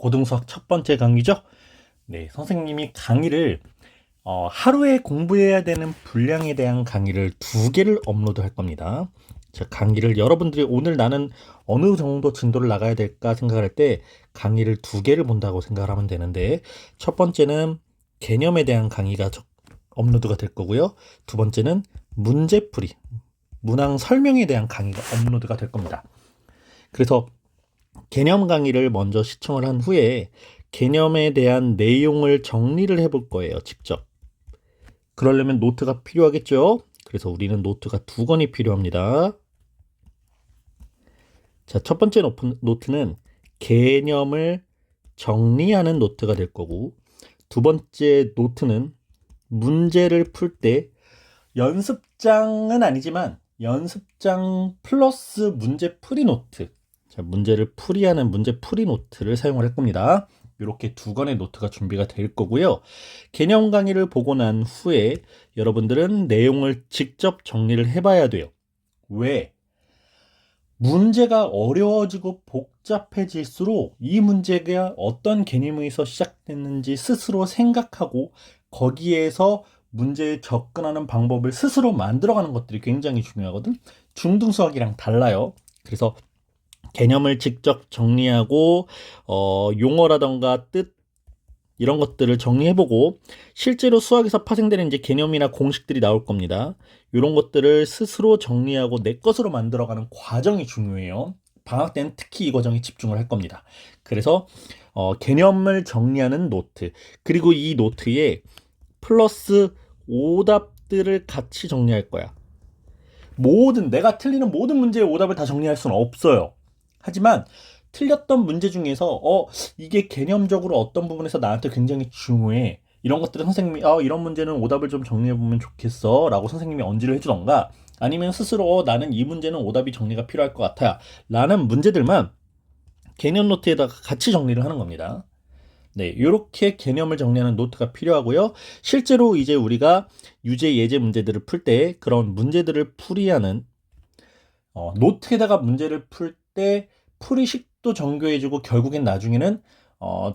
고등수학 첫 번째 강의죠. 네, 선생님이 강의를 하루에 공부해야 되는 분량에 대한 강의를 2개를 업로드할 겁니다. 자, 강의를 여러분들이 오늘 나는 어느 정도 진도를 나가야 될까 생각할 때 강의를 2개를 본다고 생각을 하면 되는데, 첫 번째는 개념에 대한 강의가 업로드가 될 거고요. 두 번째는 문제풀이, 문항 설명에 대한 강의가 업로드가 될 겁니다. 그래서 개념 강의를 먼저 시청을 한 후에 개념에 대한 내용을 정리를 해볼 거예요, 직접. 그러려면 노트가 필요하겠죠? 그래서 우리는 노트가 2권이 필요합니다. 자, 첫 번째 노트는 개념을 정리하는 노트가 될 거고, 두 번째 노트는 문제를 풀 때 연습장은 아니지만 연습장 플러스 문제풀이 노트, 자, 문제를 풀이하는 문제풀이 노트를 사용을 할 겁니다. 이렇게 2권의 노트가 준비가 될 거고요. 개념 강의를 보고 난 후에 여러분들은 내용을 직접 정리를 해봐야 돼요. 왜? 문제가 어려워지고 복잡해질수록 이 문제가 어떤 개념에서 시작됐는지 스스로 생각하고 거기에서 문제에 접근하는 방법을 스스로 만들어가는 것들이 굉장히 중요하거든. 중등수학이랑 달라요. 그래서 개념을 직접 정리하고 용어라던가 뜻 이런 것들을 정리해보고 실제로 수학에서 파생되는 이제 개념이나 공식들이 나올 겁니다. 이런 것들을 스스로 정리하고 내 것으로 만들어가는 과정이 중요해요. 방학 때는 특히 이 과정에 집중을 할 겁니다. 그래서 개념을 정리하는 노트, 그리고 이 노트에 플러스 오답들을 같이 정리할 거야. 내가 틀리는 모든 문제의 오답을 다 정리할 수는 없어요. 하지만 틀렸던 문제 중에서 이게 개념적으로 어떤 부분에서 나한테 굉장히 중요해, 이런 것들은 선생님이 이런 문제는 오답을 좀 정리해보면 좋겠어 라고 선생님이 언지를 해주던가, 아니면 스스로 나는 이 문제는 오답이 정리가 필요할 것 같아 라는 문제들만 개념 노트에다가 같이 정리를 하는 겁니다. 네, 이렇게 개념을 정리하는 노트가 필요하고요. 실제로 이제 우리가 유제, 예제 문제들을 풀 때 그런 문제들을 풀이하는 노트에다가 문제를 풀 때 풀이식도 정교해지고 결국엔 나중에는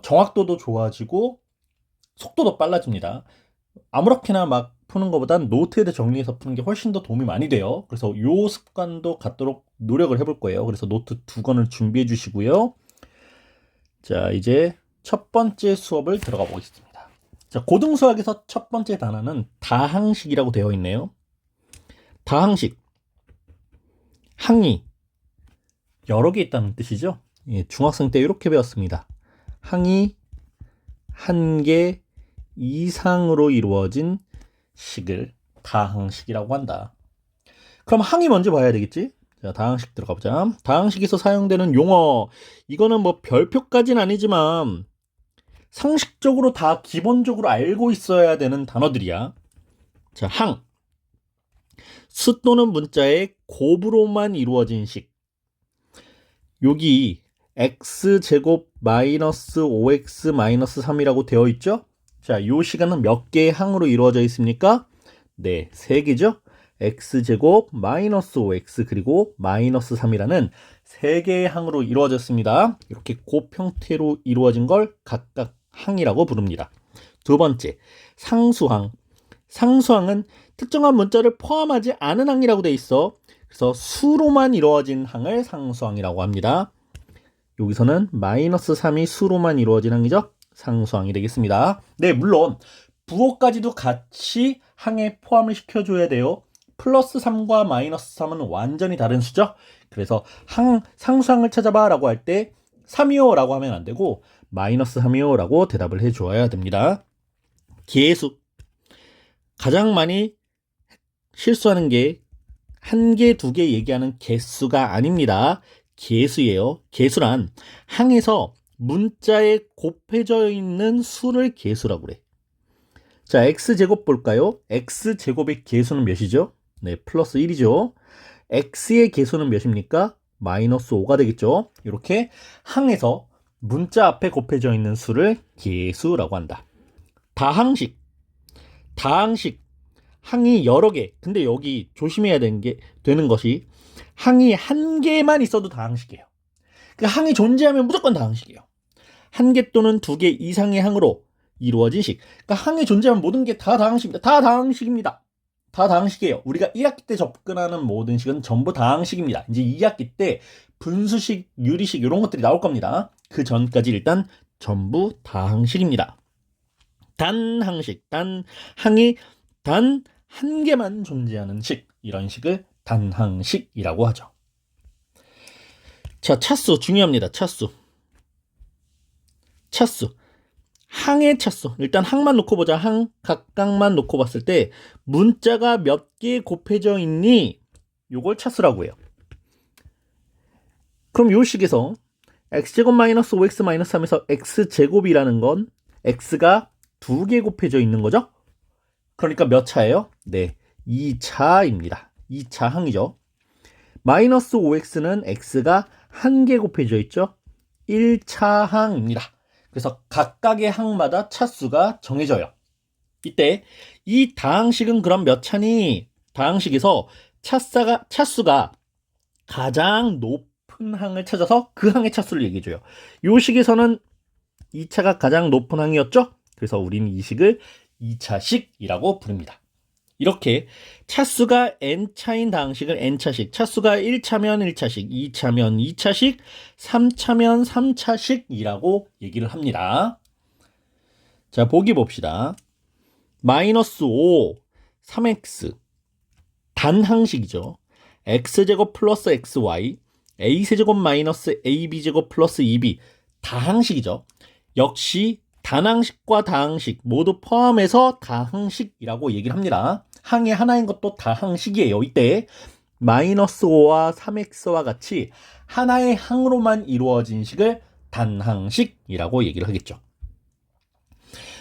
정확도도 좋아지고 속도도 빨라집니다. 아무렇게나 막 푸는 것보단 노트에다 정리해서 푸는 게 훨씬 더 도움이 많이 돼요. 그래서 요 습관도 갖도록 노력을 해볼 거예요. 그래서 노트 2권을 준비해 주시고요. 자, 이제 첫 번째 수업을 들어가 보겠습니다. 자, 고등수학에서 첫 번째 단어는 다항식이라고 되어 있네요. 다항식, 항이 여러 개 있다는 뜻이죠. 예, 중학생 때 이렇게 배웠습니다. 항이 한 개 이상으로 이루어진 식을 다항식이라고 한다. 그럼 항이 먼저 봐야 되겠지? 자, 다항식 들어가 보자. 다항식에서 사용되는 용어, 이거는 뭐 별표까지는 아니지만 상식적으로 다 기본적으로 알고 있어야 되는 단어들이야. 자, 항, 수 또는 문자의 곱으로만 이루어진 식. 여기 x제곱 마이너스 5x 마이너스 3이라고 되어 있죠? 자, 요 시간은 몇 개의 항으로 이루어져 있습니까? 네, 3개죠? x제곱 마이너스 5x 그리고 마이너스 3이라는 3개의 항으로 이루어졌습니다. 이렇게 곱 형태로 이루어진 걸 각각 항이라고 부릅니다. 두 번째, 상수항. 상수항은 특정한 문자를 포함하지 않은 항이라고 돼 있어. 그래서 수로만 이루어진 항을 상수항이라고 합니다. 여기서는 마이너스 3이 수로만 이루어진 항이죠. 상수항이 되겠습니다. 네, 물론 부호까지도 같이 항에 포함을 시켜줘야 돼요. 플러스 3과 마이너스 3은 완전히 다른 수죠. 그래서 상수항을 찾아봐 라고 할 때 3이요 라고 하면 안 되고 마이너스 3이요 라고 대답을 해주어야 됩니다. 개수, 가장 많이 실수하는 게 1개, 2개 얘기하는 개수가 아닙니다. 개수예요. 개수란 항에서 문자에 곱해져 있는 수를 개수라고 그래. 자, x제곱 볼까요? x제곱의 개수는 몇이죠? 네, 플러스 1이죠. x의 개수는 몇입니까? 마이너스 5가 되겠죠. 이렇게 항에서 문자 앞에 곱해져 있는 수를 개수라고 한다. 다항식, 항이 여러 개. 근데 여기 조심해야 되는 것이 항이 1개만 있어도 다항식이에요. 그러니까 항이 존재하면 무조건 다항식이에요. 한 개 또는 두 개 이상의 항으로 이루어진 식. 그러니까 항에 존재하는 모든 게 다 다항식입니다. 다 다항식입니다. 다 다항식이에요. 우리가 1학기 때 접근하는 모든 식은 전부 다항식입니다. 이제 2학기 때 분수식, 유리식 이런 것들이 나올 겁니다. 그 전까지 일단 전부 다항식입니다. 단항식, 항이 단 한 개만 존재하는 식, 이런 식을 단항식이라고 하죠. 자, 차수 중요합니다. 차수. 항의 차수. 일단 항만 놓고 보자. 항 각각만 놓고 봤을 때 문자가 몇 개 곱해져 있니? 요걸 차수라고 해요. 그럼 요 식에서 x제곱 마이너스 5x 마이너스 3에서 x제곱이라는 건 x가 두 개 곱해져 있는 거죠? 그러니까 몇 차예요? 네, 2차입니다. 2차 항이죠. 마이너스 5x는 x가 한 개 곱해져 있죠? 1차 항입니다. 그래서 각각의 항마다 차수가 정해져요. 이때 이 다항식은 그럼 몇 차니? 다항식에서 차수가 가장 높은 항을 찾아서 그 항의 차수를 얘기해줘요. 이 식에서는 2차가 가장 높은 항이었죠? 그래서 우리는 이 식을 2차식이라고 부릅니다. 이렇게 차수가 n차인 다항식을 n차식, 차수가 1차면 1차식, 2차면 2차식, 3차면 3차식이라고 얘기를 합니다. 자, 보기 봅시다. 마이너스 5, 3x 단항식이죠. x제곱 플러스 xy, a세제곱 마이너스 ab제곱 플러스 2b 다항식이죠. 역시 단항식과 다항식 모두 포함해서 다항식이라고 얘기를 합니다. 항이 하나인 것도 다항식이에요. 이때 마이너스 5와 3x와 같이 하나의 항으로만 이루어진 식을 단항식이라고 얘기를 하겠죠.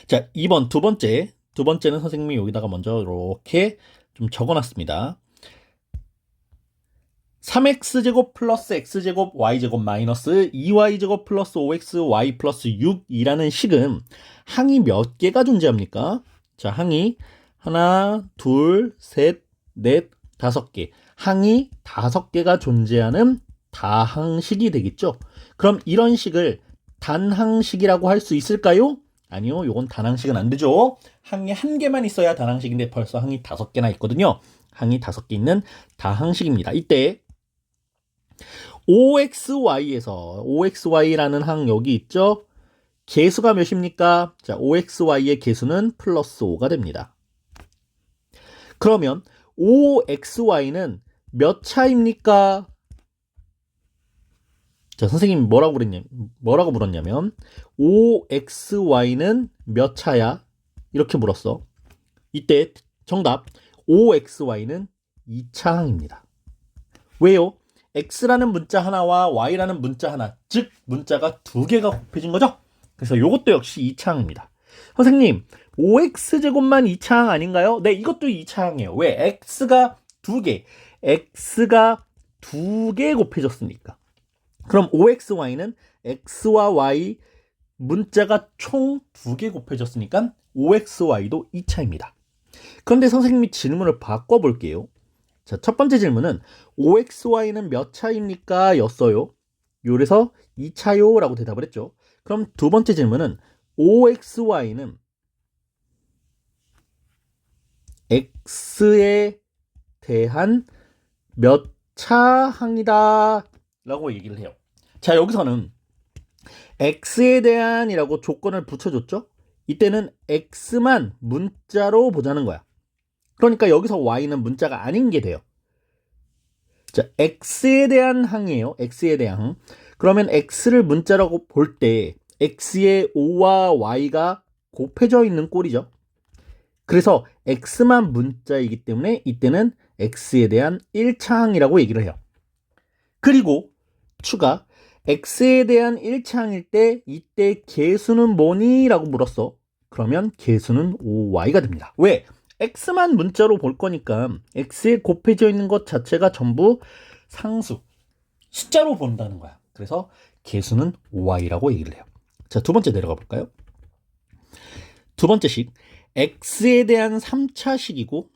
자, 2번 두 번째는 선생님이 여기다가 먼저 이렇게 좀 적어놨습니다. 3x제곱 플러스 x제곱 y제곱 마이너스 2y제곱 플러스 5x y 플러스 6이라는 식은 항이 몇 개가 존재합니까? 자, 항이 하나, 둘, 셋, 넷, 5개. 항이 5개가 존재하는 다항식이 되겠죠? 그럼 이런 식을 단항식이라고 할 수 있을까요? 아니요, 이건 단항식은 안 되죠. 항이 한 개만 있어야 단항식인데 벌써 항이 5개나 있거든요. 항이 5개 있는 다항식입니다. 이때 OXY에서 OXY라는 항 여기 있죠? 개수가 몇입니까? 자, OXY의 개수는 플러스 5가 됩니다. 그러면 OXY는 몇 차입니까? 자, 선생님이 뭐라고 물었냐면 OXY는 몇 차야? 이렇게 물었어. 이때 정답 OXY는 2차 항입니다. 왜요? X라는 문자 하나와 Y라는 문자 하나, 즉 문자가 두 개가 곱해진 거죠? 그래서 이것도 역시 2차항입니다. 선생님, 5x제곱만 2차항 아닌가요? 네, 이것도 2차항이에요. 왜? X가 두 개 곱해졌으니까. 그럼 OXY는 X와 Y 문자가 총 두 개 곱해졌으니까 OXY도 2차입니다. 그런데 선생님이 질문을 바꿔볼게요. 자, 첫 번째 질문은 OXY는 몇 차입니까? 였어요. 요래서 2차요 라고 대답을 했죠. 그럼 두 번째 질문은 OXY는 X에 대한 몇 차항이다 라고 얘기를 해요. 자, 여기서는 X에 대한이라고 조건을 붙여줬죠. 이때는 X만 문자로 보자는 거야. 그러니까 여기서 Y는 문자가 아닌 게 돼요. 자, X에 대한 항이에요. X에 대한 항. 그러면 X를 문자라고 볼 때 X의 O와 Y가 곱해져 있는 꼴이죠. 그래서 X만 문자이기 때문에 이때는 X에 대한 1차 항이라고 얘기를 해요. 그리고 추가 X에 대한 1차 항일 때 이때 개수는 뭐니? 라고 물었어. 그러면 개수는 OY가 됩니다. 왜? X만 문자로 볼 거니까 X에 곱해져 있는 것 자체가 전부 상수, 숫자로 본다는 거야. 그래서 개수는 OY라고 얘기를 해요. 자, 두 번째 내려가 볼까요? 두 번째 식, x에 대한 3차식이고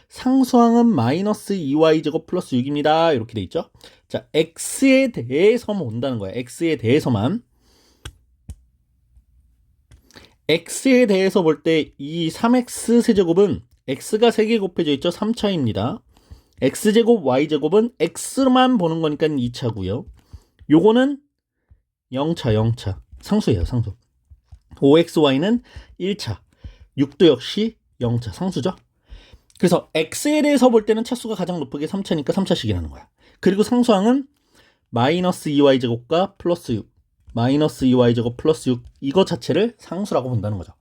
상수항은 마이너스 2y제곱 플러스 6입니다. 이렇게 돼 있죠. 자, x에 대해서만 온다는 거야. x에 대해서만. x에 대해서 볼 때 이 3x 세제곱은 x가 3개 곱해져 있죠. 3차입니다. x제곱 y제곱은 x로만 보는 거니까 2차고요. 요거는 0차 상수예요. 상수. 5xy는 1차, 6도 역시 0차 상수죠. 그래서 x에 대해서 볼 때는 차수가 가장 높게 3차니까 3차식이라는 거야. 그리고 상수항은 마이너스 2y제곱과 플러스 6, 마이너스 2y제곱 플러스 6 이거 자체를 상수라고 본다는 거죠.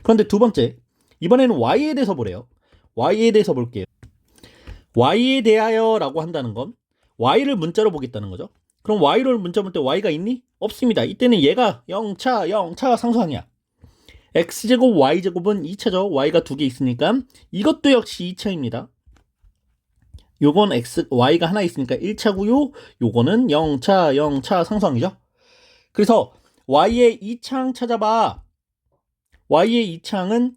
그런데 두 번째, 이번에는 y에 대해서 보래요. y에 대해서 볼게요. y에 대하여 라고 한다는 건 y를 문자로 보겠다는 거죠. 그럼 y를 문자 볼 때 y가 있니? 없습니다. 이때는 얘가 0차 상수항이야. x제곱 y제곱은 2차죠. y가 2개 있으니까 이것도 역시 2차입니다. 요건 y가 하나 있으니까 1차고요. 요거는 0차 상수항이죠. 그래서 y의 2차항 찾아봐. y의 2차항은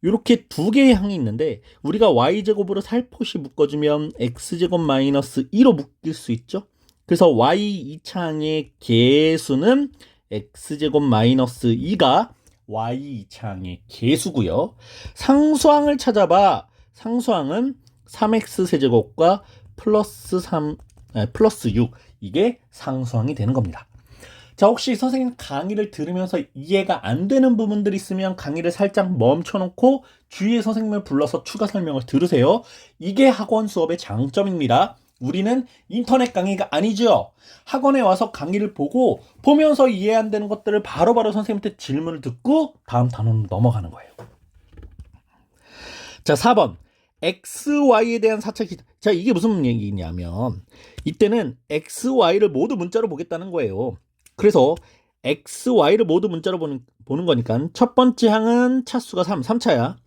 이렇게 두 개의 항이 있는데 우리가 y제곱으로 살포시 묶어주면 x제곱 마이너스 2로 묶일 수 있죠. 그래서 y 2차항의 개수는 x제곱 마이너스 2가 y 2차항의 개수고요. 상수항을 찾아봐. 상수항은 3x 세제곱과 플러스 6 이게 상수항이 되는 겁니다. 자, 혹시 선생님 강의를 들으면서 이해가 안 되는 부분들이 있으면 강의를 살짝 멈춰놓고 주위에 선생님을 불러서 추가 설명을 들으세요. 이게 학원 수업의 장점입니다. 우리는 인터넷 강의가 아니죠. 학원에 와서 강의를 보면서 이해 안 되는 것들을 바로바로 선생님한테 질문을 듣고 다음 단원으로 넘어가는 거예요. 자, 4번. XY에 대한 4차식. 자, 이게 무슨 얘기냐면 이때는 XY를 모두 문자로 보겠다는 거예요. 그래서 XY를 모두 문자로 보는 거니까 첫 번째 항은 차수가 3차야.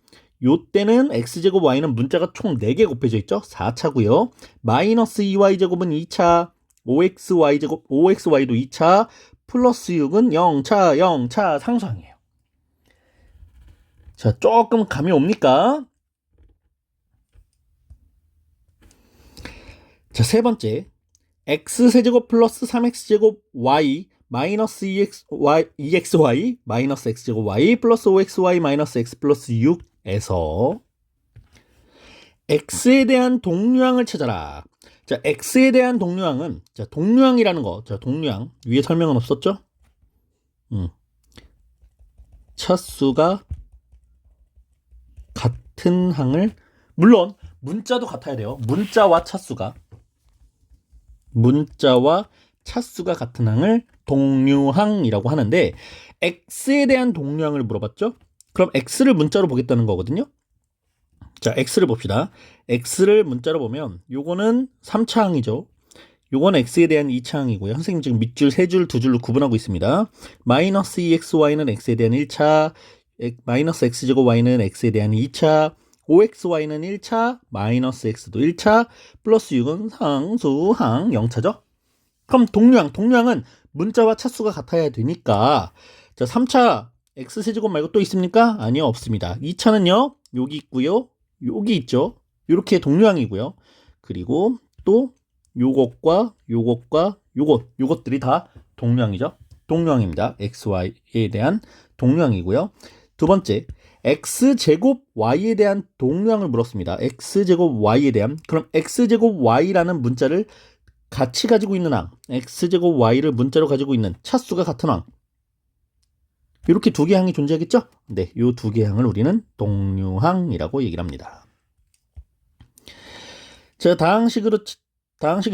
요때는 x제곱 y는 문자가 총 4개 곱해져 있죠. 4차고요. 마이너스 2y제곱은 2차, 5xy도 2차, 플러스 6은 0차 상수항이에요. 자, 조금 감이 옵니까? 자, 세 번째. x세제곱 플러스 3x제곱 y 마이너스 2xy 마이너스 x제곱 y 플러스 5xy 마이너스 x 플러스 6에서 x에 대한 동류항을 찾아라. 자, x에 대한 동류항은 자, 동류항이라는 거. 자, 동류항 위에 설명은 없었죠? 차수가 같은 항을 물론 문자도 같아야 돼요. 문자와 차수가 같은 항을 동류항이라고 하는데 x에 대한 동류항을 물어봤죠? 그럼 x를 문자로 보겠다는 거거든요. 자, x를 봅시다. x를 문자로 보면 요거는 3차항이죠. 요건 x에 대한 2차항이고요. 선생님 지금 밑줄 3줄 2줄로 구분하고 있습니다. 마이너스 2xy는 x에 대한 1차, 마이너스 x제곱 y는 x에 대한 2차, 5xy는 1차, 마이너스 x도 1차, 플러스 6은 상수항 0차죠. 그럼 동류항은 문자와 차수가 같아야 되니까 자, 3차 x세제곱 말고 또 있습니까? 아니요, 없습니다. 2차는요, 여기 있고요, 여기 있죠. 이렇게 동류항이고요. 그리고 또 요것들이 다 동류항이죠. 동류항입니다. xy에 대한 동류항이고요. 두 번째, x제곱 y에 대한 동류항을 물었습니다. x제곱 y에 대한. 그럼 x제곱 y라는 문자를 같이 가지고 있는 항, x제곱 y를 문자로 가지고 있는 차수가 같은 항, 이렇게 두 개 항이 존재하겠죠? 네, 이 두 개 항을 우리는 동류항이라고 얘기를 합니다. 자, 다항식의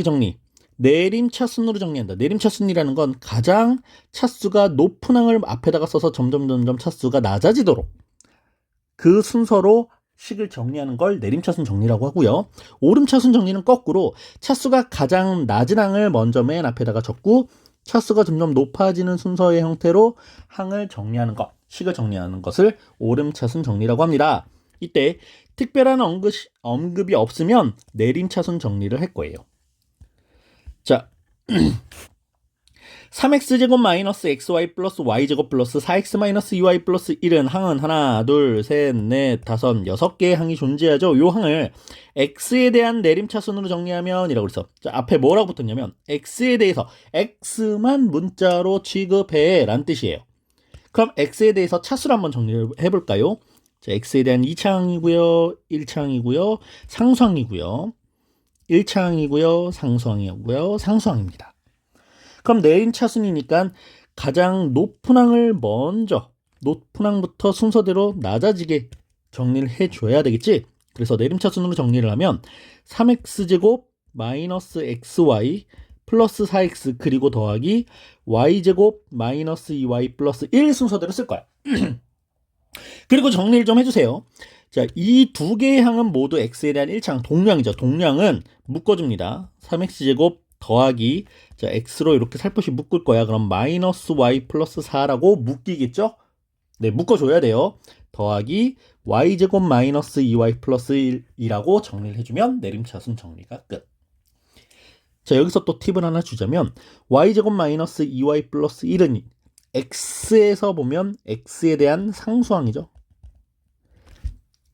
정리. 내림차순으로 정리한다. 내림차순이라는 건 가장 차수가 높은 항을 앞에다가 써서 점점 차수가 낮아지도록 그 순서로 식을 정리하는 걸 내림차순 정리라고 하고요. 오름차순 정리는 거꾸로 차수가 가장 낮은 항을 먼저 맨 앞에다가 적고 차수가 점점 높아지는 순서의 형태로 항을 정리하는 것, 식을 정리하는 것을 오름차순 정리라고 합니다. 이때 특별한 언급이 없으면 내림차순 정리를 할 거예요. 자, 3x제곱 마이너스 xy 플러스 y제곱 플러스 4x 마이너스 2y 플러스 1은 항은 하나, 둘, 셋, 넷, 다섯, 6개의 항이 존재하죠. 요 항을 x에 대한 내림차순으로 정리하면 이라고 그랬어. 자, 앞에 뭐라고 붙었냐면 x에 대해서 x만 문자로 취급해 라는 뜻이에요. 그럼 x에 대해서 차수를 한번 정리를 해볼까요? 자, x에 대한 2차항이고요, 1차항이고요, 상수항이고요, 1차항이고요, 상수항이고요, 상수항입니다. 그럼 내림차순이니까 가장 높은 항을 먼저 높은 항부터 순서대로 낮아지게 정리를 해줘야 되겠지. 그래서 내림차순으로 정리를 하면 3x제곱 마이너스 xy 플러스 4x 그리고 더하기 y제곱 마이너스 2y 플러스 1 순서대로 쓸 거야. 그리고 정리를 좀 해주세요. 자, 이 두 개의 항은 모두 x에 대한 1차항 동량이죠. 동량은 묶어줍니다. 3x제곱 더하기 자 x로 이렇게 살포시 묶을 거야. 그럼 마이너스 y 플러스 4라고 묶이겠죠? 네, 묶어줘야 돼요. 더하기 y제곱 마이너스 2y 플러스 1이라고 정리를 해주면 내림차순 정리가 끝. 자, 여기서 또 팁을 하나 주자면 y제곱 마이너스 2y 플러스 1은 x에서 보면 x에 대한 상수항이죠.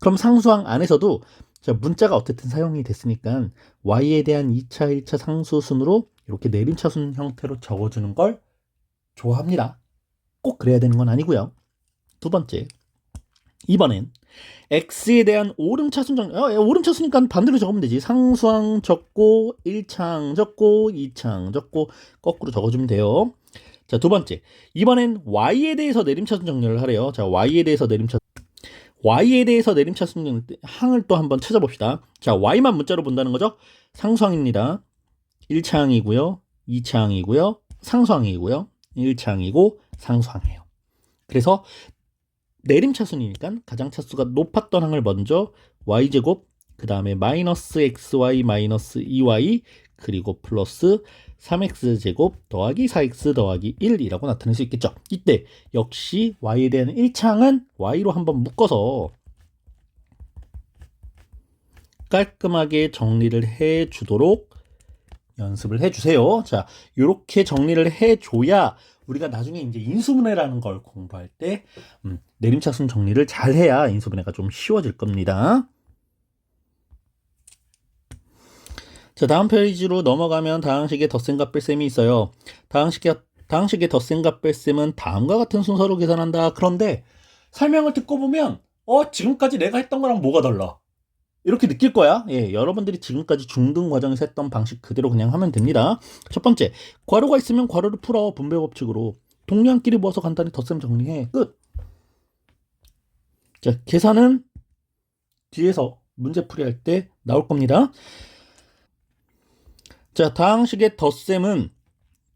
그럼 상수항 안에서도 자, 문자가 어쨌든 사용이 됐으니까 y에 대한 2차, 1차 상수순으로 이렇게 내림차순 형태로 적어주는 걸 좋아합니다. 꼭 그래야 되는 건 아니고요. 두 번째, 이번엔 x에 대한 오름차순 정리. 오름차순이니까 반대로 적으면 되지. 상수항 적고 1차항 적고 2차항 적고 거꾸로 적어주면 돼요. 자, 두 번째, 이번엔 y에 대해서 내림차순 정리를 하래요. 자, y에 대해서 내림차순 항을 또 한번 찾아봅시다. 자, y만 문자로 본다는 거죠. 상수항입니다. 1차항이고요, 2차항이고요, 상수항이고요, 1차항이고 상수항이에요. 그래서 내림차순이니까 가장 차수가 높았던 항을 먼저 y제곱, 그 다음에 마이너스 xy 마이너스 2y 그리고 플러스 3x제곱 더하기 4x 더하기 1이라고 나타낼 수 있겠죠. 이때 역시 y에 대한 1차항은 y로 한번 묶어서 깔끔하게 정리를 해주도록 연습을 해주세요. 자, 이렇게 정리를 해줘야 우리가 나중에 이제 인수분해라는 걸 공부할 때 내림차순 정리를 잘 해야 인수분해가 좀 쉬워질 겁니다. 자, 다음 페이지로 넘어가면 다항식의 덧셈과 뺄셈이 있어요. 다항식의 덧셈과 뺄셈은 다음과 같은 순서로 계산한다. 그런데 설명을 듣고 보면 지금까지 내가 했던 거랑 뭐가 달라? 이렇게 느낄 거야. 예, 여러분들이 지금까지 중등 과정에서 했던 방식 그대로 그냥 하면 됩니다. 첫 번째, 괄호가 있으면 괄호를 풀어. 분배 법칙으로. 동량끼리 모아서 간단히 덧셈 정리해. 끝. 자, 계산은 뒤에서 문제풀이 할 때 나올 겁니다. 자, 다항식의 덧셈은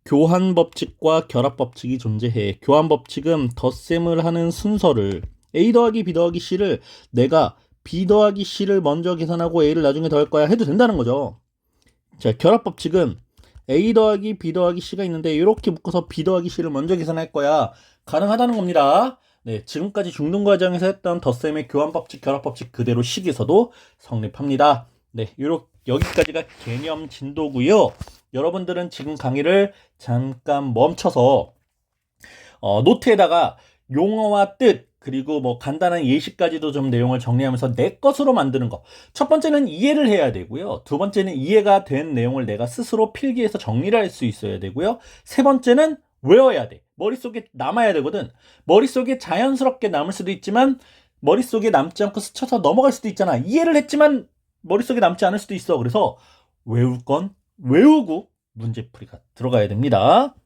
교환 법칙과 결합 법칙이 존재해. 교환 법칙은 덧셈을 하는 순서를 a 더하기 b 더하기 c를 내가 b 더하기 c를 먼저 계산하고 a를 나중에 더할 거야 해도 된다는 거죠. 자, 결합 법칙은 a 더하기 b 더하기 c가 있는데 이렇게 묶어서 b 더하기 c를 먼저 계산할 거야. 가능하다는 겁니다. 네, 지금까지 중등 과정에서 했던 덧셈의 교환 법칙, 결합 법칙 그대로 식에서도 성립합니다. 네, 여기까지가 개념 진도고요. 여러분들은 지금 강의를 잠깐 멈춰서 노트에다가 용어와 뜻 그리고 뭐 간단한 예시까지도 좀 내용을 정리하면서 내 것으로 만드는 거. 첫 번째는 이해를 해야 되고요. 두 번째는 이해가 된 내용을 내가 스스로 필기해서 정리를 할 수 있어야 되고요. 세 번째는 외워야 돼. 머릿속에 남아야 되거든. 머릿속에 자연스럽게 남을 수도 있지만 머릿속에 남지 않고 스쳐서 넘어갈 수도 있잖아. 이해를 했지만 머릿속에 남지 않을 수도 있어. 그래서 외울 건 외우고 문제풀이가 들어가야 됩니다.